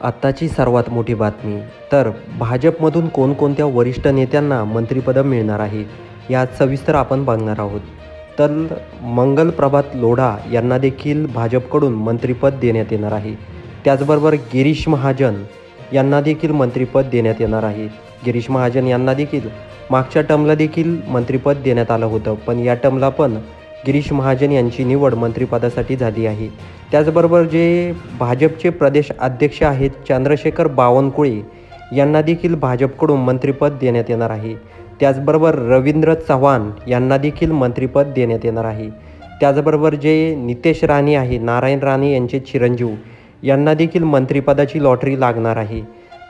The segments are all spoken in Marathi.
आत्ताची सर्वात मोठी बातमी तर भाजपमधून कोणकोणत्या वरिष्ठ नेत्यांना मंत्रिपद मिळणार आहे यात सविस्तर आपण बघणार आहोत। तर मंगल प्रभात लोढा यांना देखील भाजपकडून मंत्रिपद देण्यात येणार आहे। त्याचबरोबर गिरीश महाजन यांना देखील मंत्रिपद देण्यात येणार आहे। गिरीश महाजन यांना देखील मागच्या टर्मला देखील मंत्रिपद देण्यात आलं होतं, पण या टर्मला पण गिरीश महाजन यांची निवड मंत्रिपदासाठी झाली आहे। त्याचबरोबर जे भाजपचे प्रदेश अध्यक्ष आहेत चंद्रशेखर बावनकुळे यांना देखील भाजपकडून मंत्रिपद देण्यात येणार आहे। त्याचबरोबर रवींद्र चव्हाण यांना देखील मंत्रिपद देण्यात येणार आहे। त्याचबरोबर जे नितेश राणे आहे, नारायण राणे यांचे चिरंजीव, यांना देखील मंत्रिपदाची लॉटरी लागणार आहे।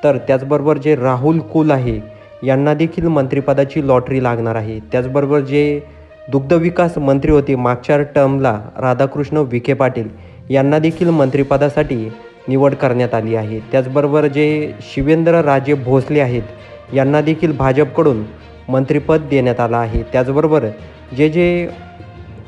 तर त्याचबरोबर जे राहुल कुल आहे यांना देखील मंत्रिपदाची लॉटरी लागणार आहे। त्याचबरोबर जे दुग्धविकास मंत्री होते मागच्या टर्मला राधाकृष्ण विखे पाटील यांना देखील मंत्रिपदासाठी निवड करण्यात आली आहे। त्याचबरोबर जे शिवेंद्र राजे भोसले आहेत यांना देखील भाजपकडून मंत्रिपद देण्यात आलं आहे। त्याचबरोबर जे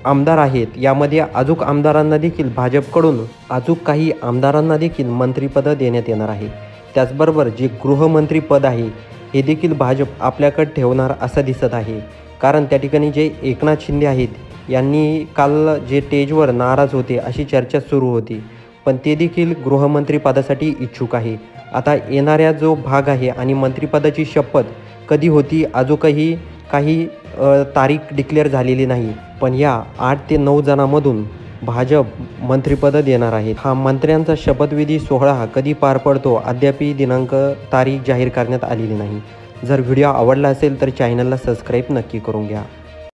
आमदार आहेत यामध्ये अजून आमदारांना देखील भाजपकडून काही आमदारांना देखील मंत्रिपद देण्यात येणार आहे। त्याचबरोबर जे गृहमंत्रीपद आहे हे देखील भाजप आपल्याकडे ठेवणार असं दिसत आहे, कारण त्या ठिकाणी जे एकनाथ शिंदे आहेत यांनी काल जे स्टेजवर नाराज होते अशी चर्चा सुरू होती, पण ते देखील गृहमंत्रीपदासाठी इच्छुक आहे। आता येणाऱ्या जो भाग आहे आणि मंत्रिपदाची शपथ कधी होती अजूनही काही तारीख डिक्लेअर झालेली नाही, पण या 8 ते 9 जणांमधून भाजप मंत्रिपद देणार आहेत। हा मंत्र्यांचा शपथविधी सोहळा कधी पार पडतो अद्यापही तारीख जाहीर करण्यात आलेली नाही। जर व्हिडिओ आवडला असेल तर चॅनलला सबस्क्राईब नक्की करून घ्या।